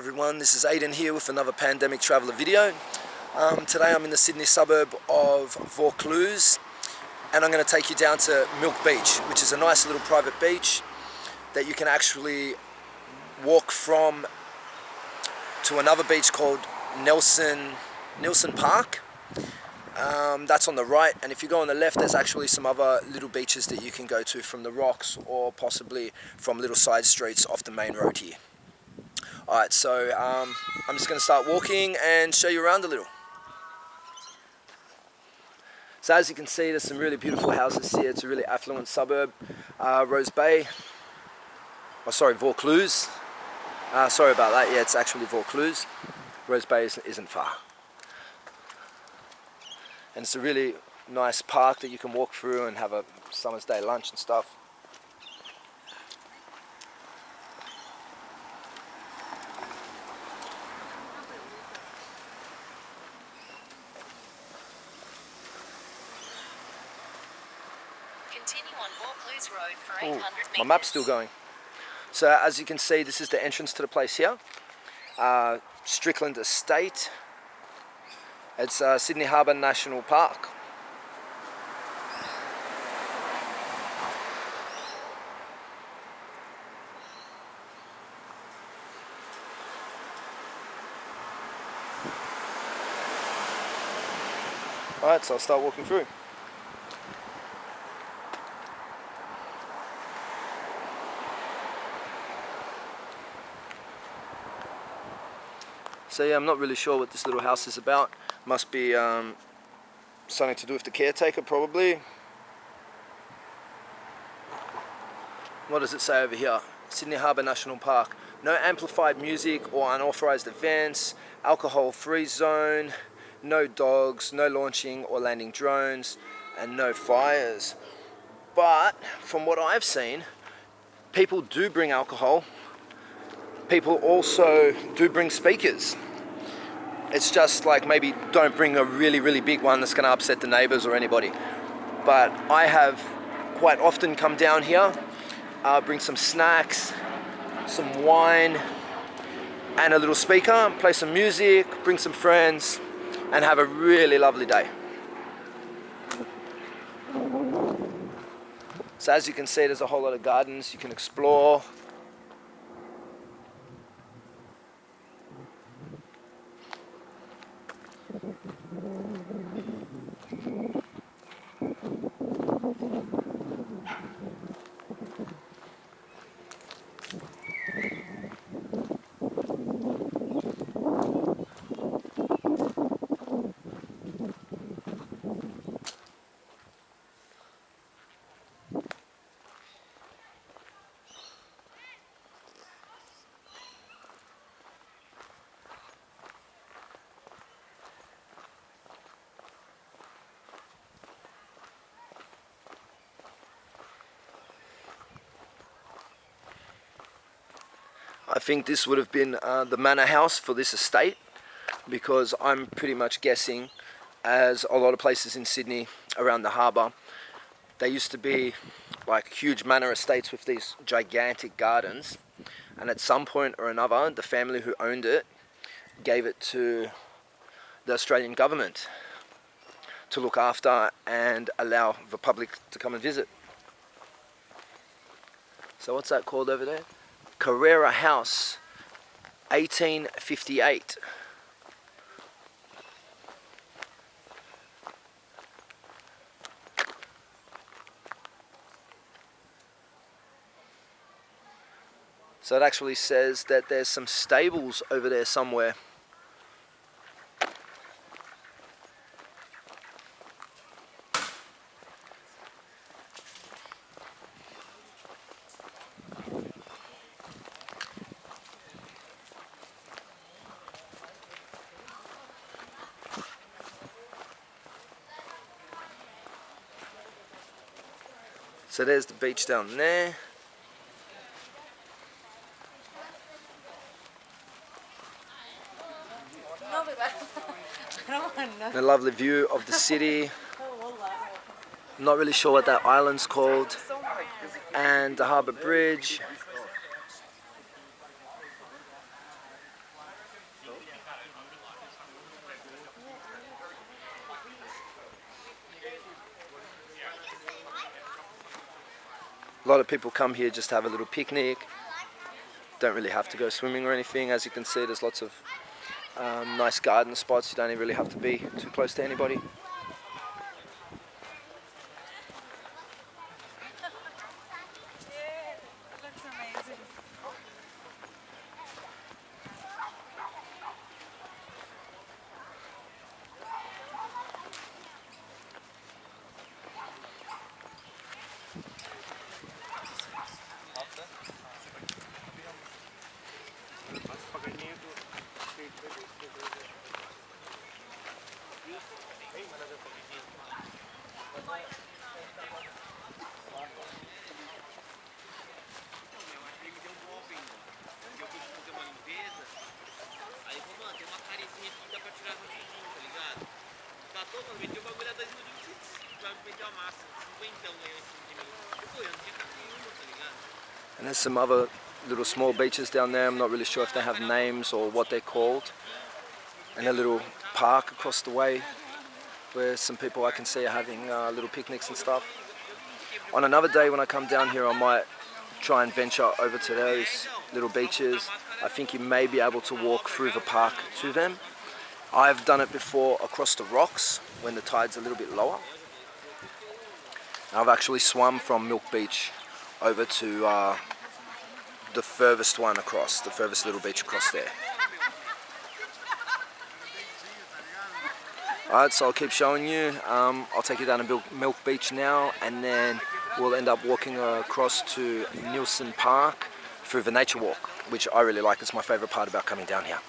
everyone, this is Aidan here with another Pandemic Traveller video. Today I'm in the Sydney suburb of Vaucluse and I'm going to take you down to Milk Beach, which is a nice little private beach that you can actually walk from to another beach called Nielsen Park. That's on the right, and if you go on the left there's actually some other little beaches that you can go to from the rocks or possibly from little side streets off the main road here. Alright, so I'm just going to start walking and show you around a little. So as you can see, there's some really beautiful houses here. It's a really affluent suburb. Vaucluse. Sorry about that, yeah, it's actually Vaucluse. Rose Bay isn't far. And it's a really nice park that you can walk through and have a summer's day lunch and stuff. Continue on Vaucluse Road for 800 meters. My map's still going. So as you can see, this is the entrance to the place here. Strickland Estate. It's Sydney Harbour National Park. Alright, so I'll start walking through. So yeah, I'm not really sure what this little house is about. Must be something to do with the caretaker, probably. What does it say over here? Sydney Harbour National Park. No amplified music or unauthorised events. Alcohol-free zone. No dogs, no launching or landing drones, and no fires. But from what I've seen, people do bring alcohol. People also do bring speakers. It's just like maybe don't bring a really big one that's going to upset the neighbours or anybody. But I have quite often come down here, bring some snacks, some wine, and a little speaker, play some music, bring some friends, and have a really lovely day. So as you can see, there's a whole lot of gardens you can explore. I think this would have been the manor house for this estate, because I'm pretty much guessing, as a lot of places in Sydney around the harbour, they used to be like huge manor estates with these gigantic gardens, and at some point or another the family who owned it gave it to the Australian government to look after and allow the public to come and visit. So what's that called over there? Carrera House, 1858. So it actually says that there's some stables over there somewhere. So there's the beach down there. A lovely view of the city. I'm not really sure what that island's called. And the harbour bridge. A lot of people come here just to have a little picnic. Don't really have to go swimming or anything. As you can see, there's lots of nice garden spots. You don't even really have to be too close to anybody. And there's some other little small beaches down there. I'm not really sure if they have names or what they're called. And a little park across the way where some people I can see are having little picnics and stuff. On another day when I come down here, I might try and venture over to those little beaches. I think you may be able to walk through the park to them. I've done it before across the rocks when the tide's a little bit lower. I've actually swum from Milk Beach over to the furthest one across, the furthest little beach across there. Alright, so I'll keep showing you. I'll take you down to Milk Beach now, and then we'll end up walking across to Nielsen Park through the nature walk, which I really like. It's my favourite part about coming down here.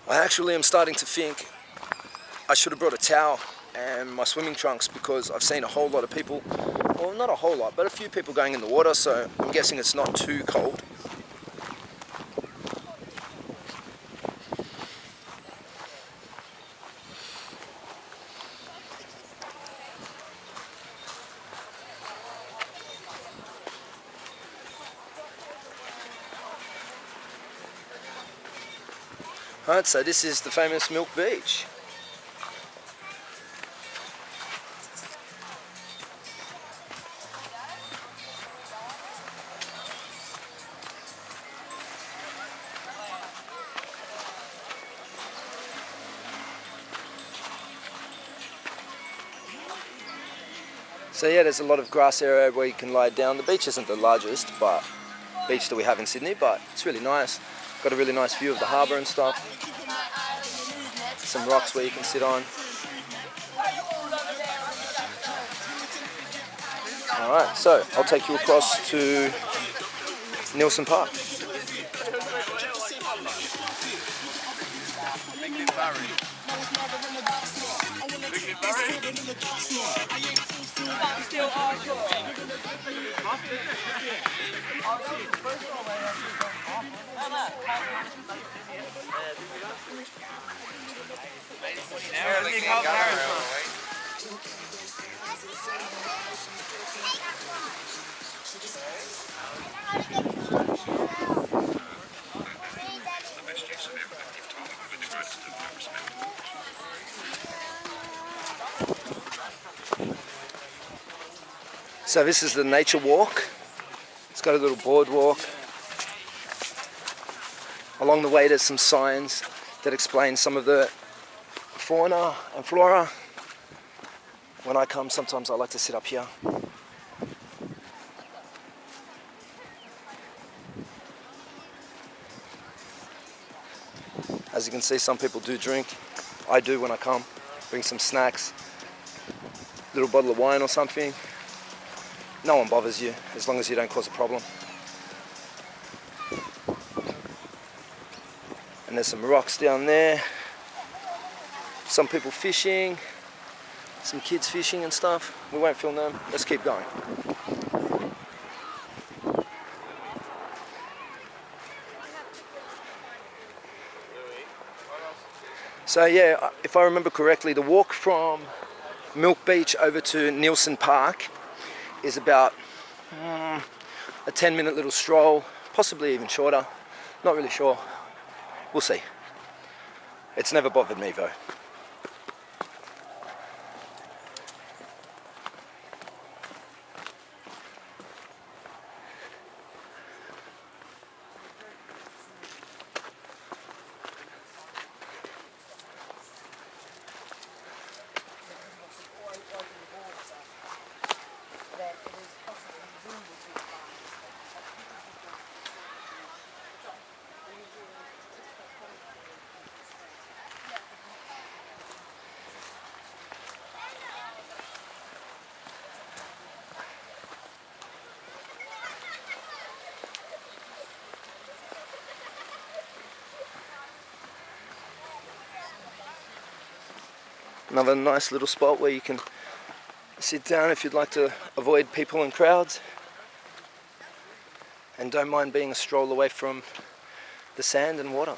I actually am starting to think I should have brought a towel and my swimming trunks, because I've seen a whole lot of people, well, not a whole lot, but a few people going in the water, so I'm guessing it's not too cold. Alright, so this is the famous Milk Beach. So yeah, there's a lot of grass area where you can lie down. The beach isn't the largest beach that we have in Sydney, but it's really nice. Got a really nice view of the harbour and stuff. Some rocks where you can sit on. Alright, so I'll take you across to Nielsen Park. So this is the nature walk. It's got a little boardwalk. Along the way there's some signs that explain some of the fauna and flora. When I come, sometimes I like to sit up here. As you can see, some people do drink. I do when I come. Bring some snacks, little bottle of wine or something. No one bothers you, as long as you don't cause a problem. And there's some rocks down there. Some people fishing. Some kids fishing and stuff. We won't film them. Let's keep going. So yeah, if I remember correctly, the walk from Milk Beach over to Nielsen Park is about a 10-minute little stroll, possibly even shorter. Not really sure. We'll see. It's never bothered me though. Another nice little spot where you can sit down if you'd like to avoid people and crowds and don't mind being a stroll away from the sand and water.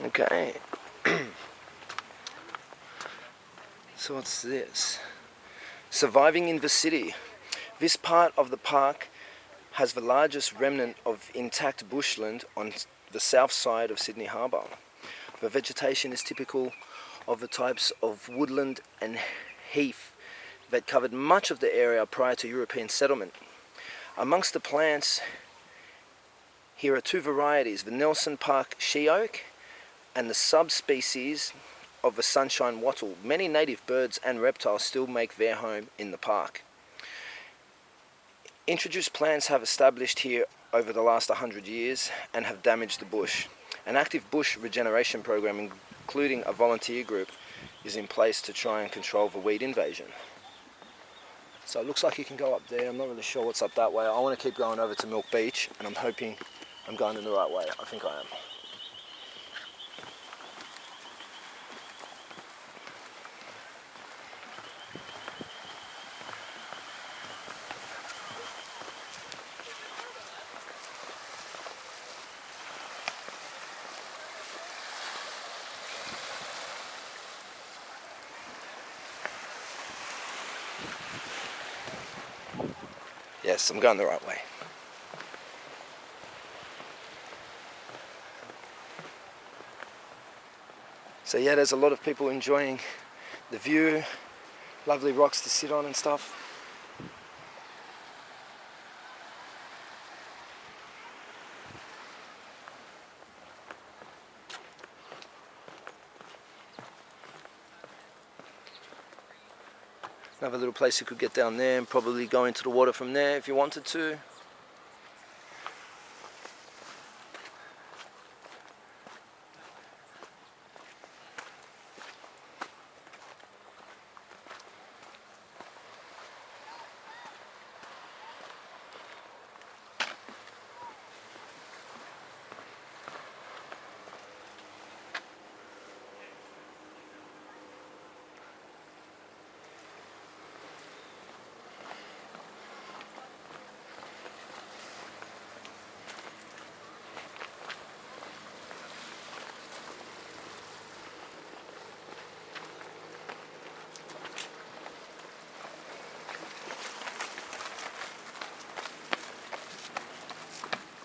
Okay. So what's this? Surviving in the city. This part of the park has the largest remnant of intact bushland on the south side of Sydney Harbour. The vegetation is typical of the types of woodland and heath that covered much of the area prior to European settlement. Amongst the plants, here are two varieties, the Nielsen Park she oak and the subspecies of the sunshine wattle. Many native birds and reptiles still make their home in the park. Introduced plants have established here over the last 100 years and have damaged the bush. An active bush regeneration program, including a volunteer group, is in place to try and control the weed invasion. So it looks like you can go up there. I'm not really sure what's up that way. I want to keep going over to Milk Beach, and I'm hoping I'm going in the right way. I think I am. Yes, I'm going the right way. So yeah, there's a lot of people enjoying the view, lovely rocks to sit on and stuff. Another little place you could get down there and probably go into the water from there if you wanted to.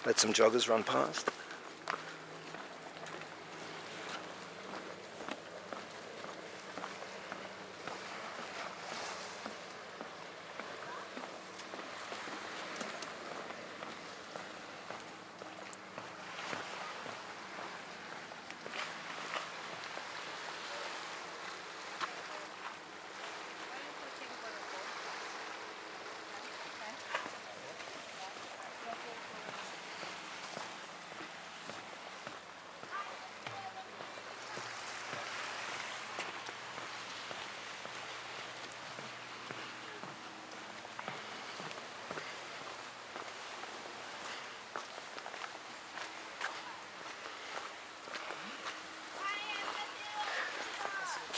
Let some joggers run past.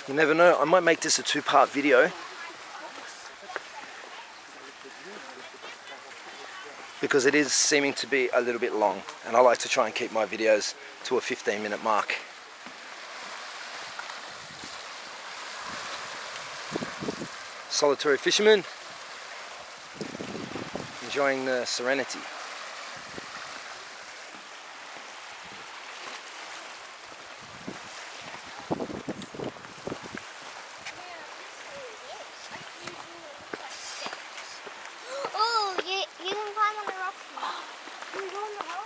You never know, I might make this a two-part video. Because it is seeming to be a little bit long, and I like to try and keep my videos to a 15-minute mark. Solitary fisherman, enjoying the serenity. Oh, you can climb on the rock. Can you go on the rock?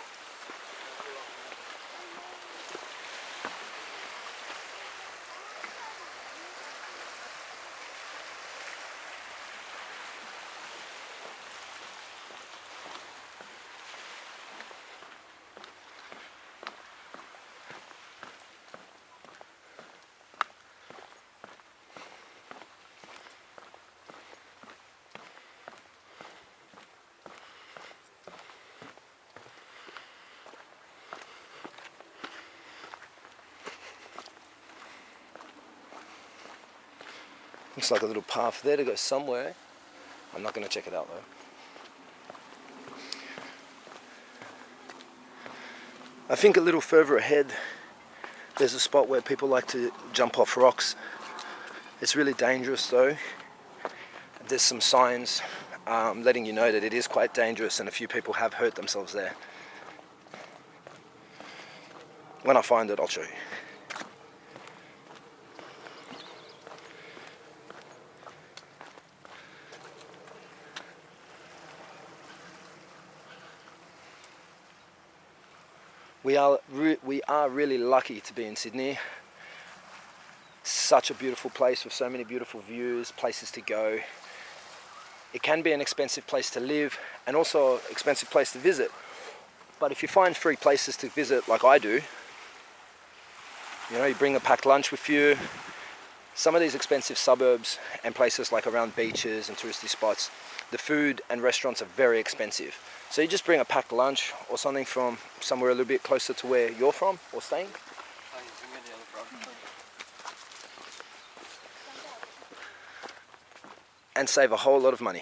Looks like a little path there to go somewhere. I'm not going to check it out though. I think a little further ahead there's a spot where people like to jump off rocks. It's really dangerous though. There's some signs letting you know that it is quite dangerous, and a few people have hurt themselves there. When I find it, I'll show you. We are really lucky to be in Sydney. Such a beautiful place with so many beautiful views, places to go. It can be an expensive place to live and also an expensive place to visit. But if you find free places to visit like I do, you know, you bring a packed lunch with you. Some of these expensive suburbs and places like around beaches and touristy spots, the food and restaurants are very expensive. So you just bring a packed lunch or something from somewhere a little bit closer to where you're from or staying. And save a whole lot of money.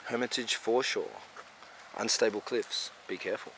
Hermitage foreshore, unstable cliffs, be careful.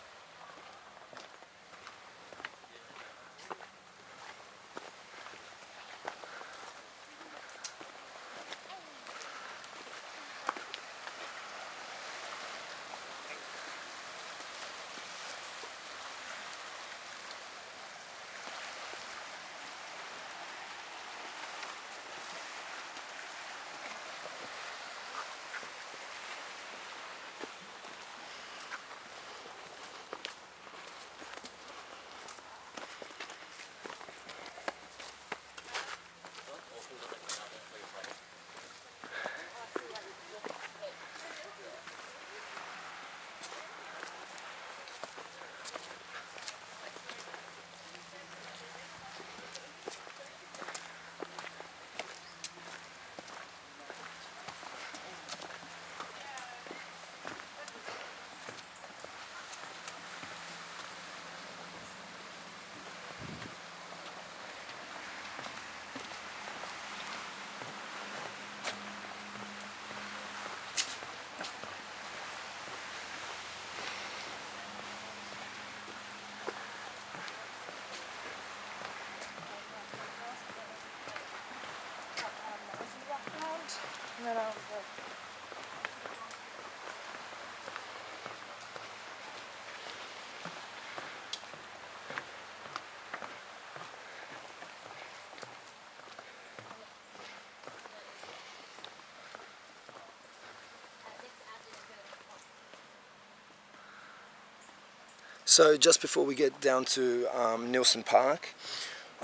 So just before we get down to Nielsen Park,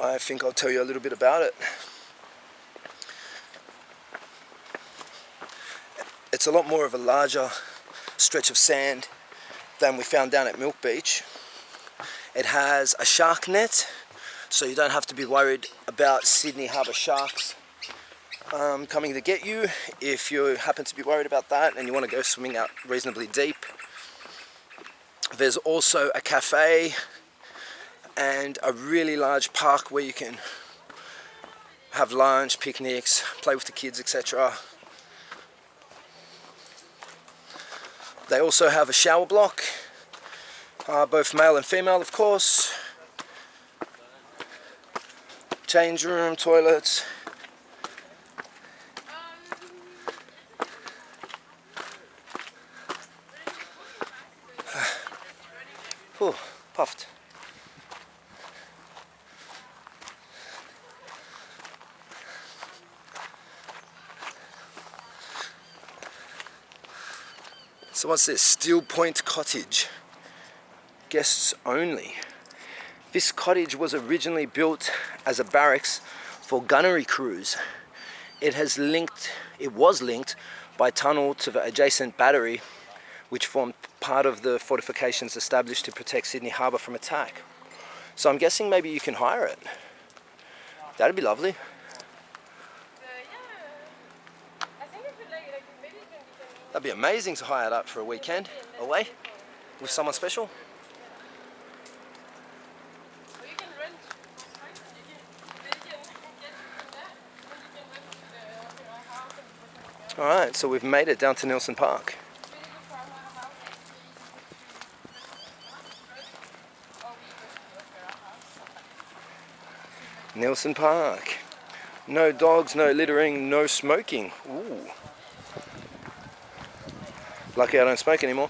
I think I'll tell you a little bit about it. It's a lot more of a larger stretch of sand than we found down at Milk Beach. It has a shark net, so you don't have to be worried about Sydney Harbour sharks coming to get you if you happen to be worried about that and you want to go swimming out reasonably deep. There's also a cafe and a really large park where you can have lunch, picnics, play with the kids, etc. They also have a shower block, both male and female, of course. Change room, toilets. Whew, puffed. So what's this? Steel Point Cottage. Guests only. This cottage was originally built as a barracks for gunnery crews. It was linked by tunnel to the adjacent battery, which formed part of the fortifications established to protect Sydney Harbour from attack. So I'm guessing maybe you can hire it. That'd be lovely. That'd be amazing to hire that for a weekend away with someone special. Alright, so we've made it down to Nielsen Park. Nielsen Park. No dogs, no littering, no smoking. Ooh. Lucky I don't smoke anymore.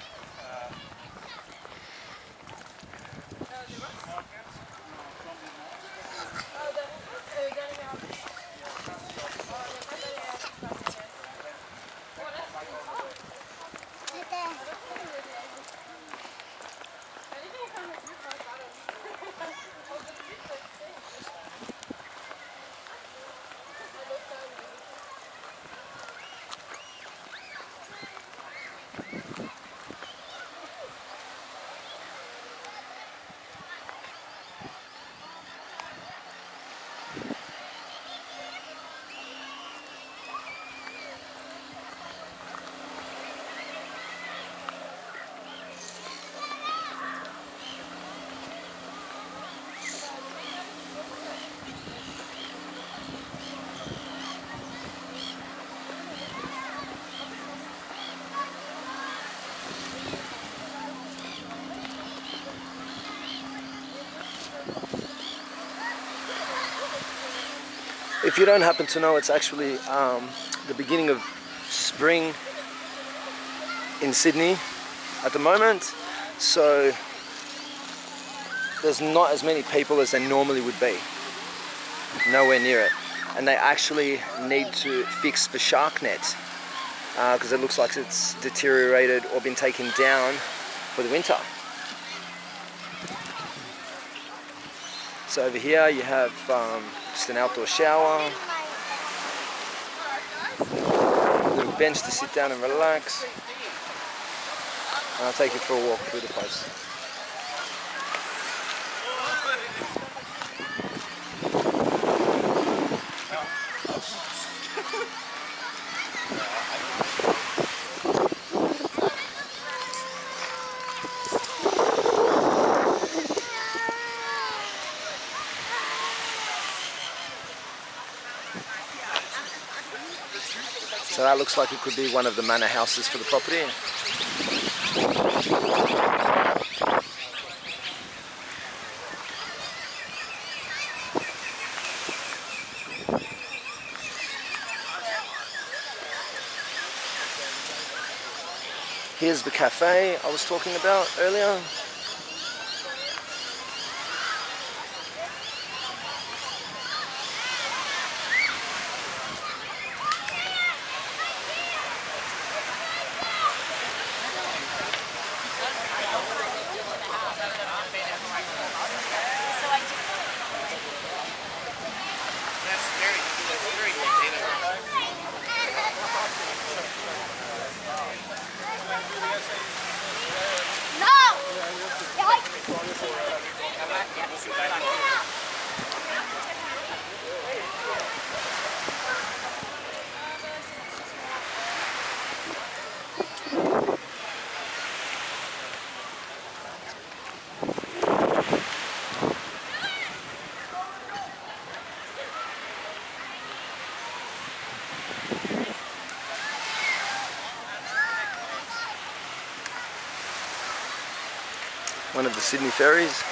If you don't happen to know, it's actually the beginning of spring in Sydney at the moment, so there's not as many people as there normally would be. Nowhere near it. And they actually need to fix the shark net because it looks like it's deteriorated or been taken down for the winter. So over here you have just an outdoor shower, a little bench to sit down and relax, and I'll take you for a walk through the place. So that looks like it could be one of the manor houses for the property. Here's the cafe I was talking about earlier. One of the Sydney ferries.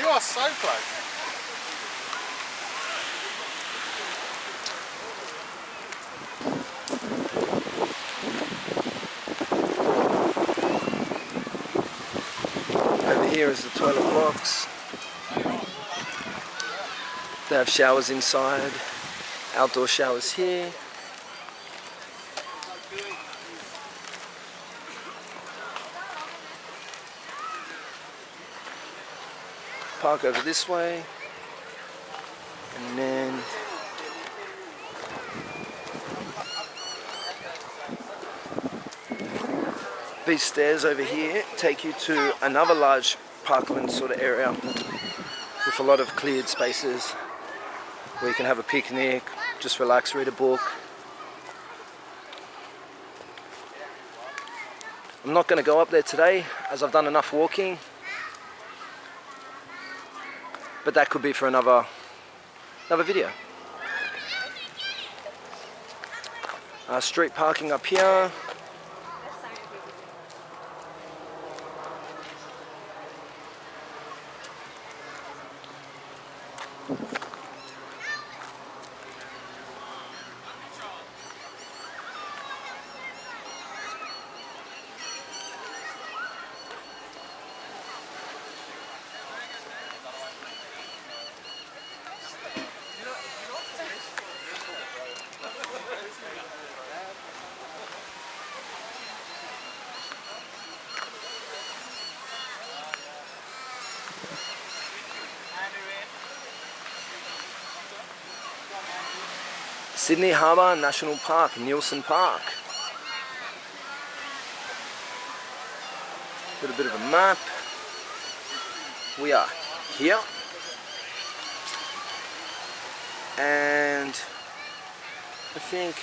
You are so close. Over here is the toilet blocks. They have showers inside, outdoor showers here. Park over this way, and then these stairs over here take you to another large parkland sort of area with a lot of cleared spaces where you can have a picnic, just relax, read a book. I'm not going to go up there today as I've done enough walking, but that could be for another video. Street parking up here. Sydney Harbour National Park, Nielsen Park. Got a bit of a map. We are here. And I think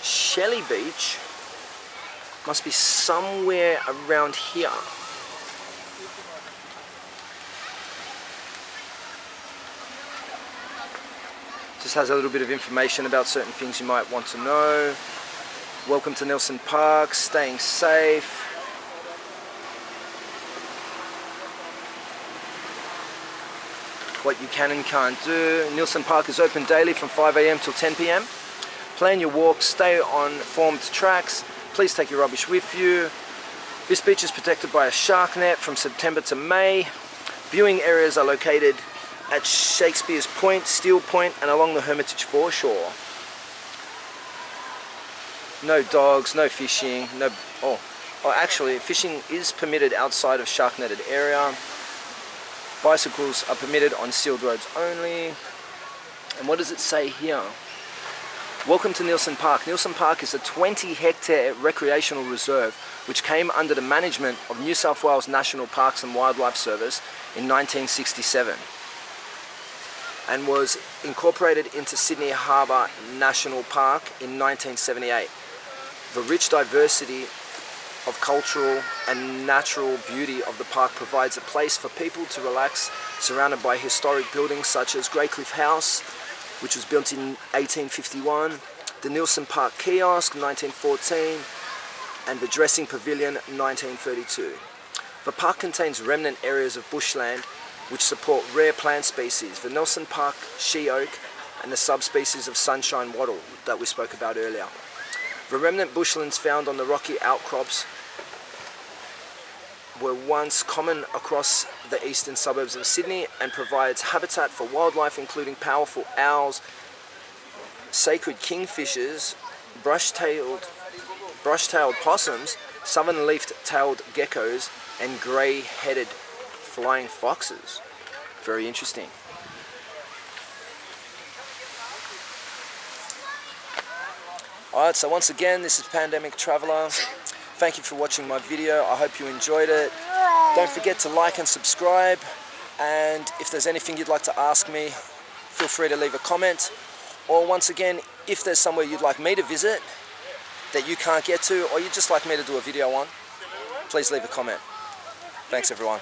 Shelley Beach must be somewhere around here. Just has a little bit of information about certain things you might want to know. Welcome to Nielsen Park, staying safe. What you can and can't do. Nielsen Park is open daily from 5 AM till 10 PM. Plan your walk, stay on formed tracks. Please take your rubbish with you. This beach is protected by a shark net from September to May. Viewing areas are located at Shakespeare's Point, Steel Point, and along the Hermitage foreshore. No dogs, no fishing, actually fishing is permitted outside of shark netted area. Bicycles are permitted on sealed roads only. And what does it say here? Welcome to Nielsen Park. Nielsen Park is a 20-hectare recreational reserve which came under the management of New South Wales National Parks and Wildlife Service in 1967 and was incorporated into Sydney Harbour National Park in 1978. The rich diversity of cultural and natural beauty of the park provides a place for people to relax, surrounded by historic buildings such as Greycliff House, which was built in 1851, the Nielsen Park Kiosk, 1914, and the Dressing Pavilion, 1932. The park contains remnant areas of bushland which support rare plant species, the Nielsen Park she oak and the subspecies of sunshine wattle that we spoke about earlier. The remnant bushlands found on the rocky outcrops were once common across the eastern suburbs of Sydney and provides habitat for wildlife including powerful owls, sacred kingfishers, brush-tailed possums, southern leaf-tailed geckos, and grey-headed flying foxes. Very interesting. Alright, so once again, this is Pandemic Traveller. Thank you for watching my video. I hope you enjoyed it. Don't forget to like and subscribe. And if there's anything you'd like to ask me, feel free to leave a comment. Or once again, if there's somewhere you'd like me to visit that you can't get to, or you'd just like me to do a video on, please leave a comment. Thanks everyone.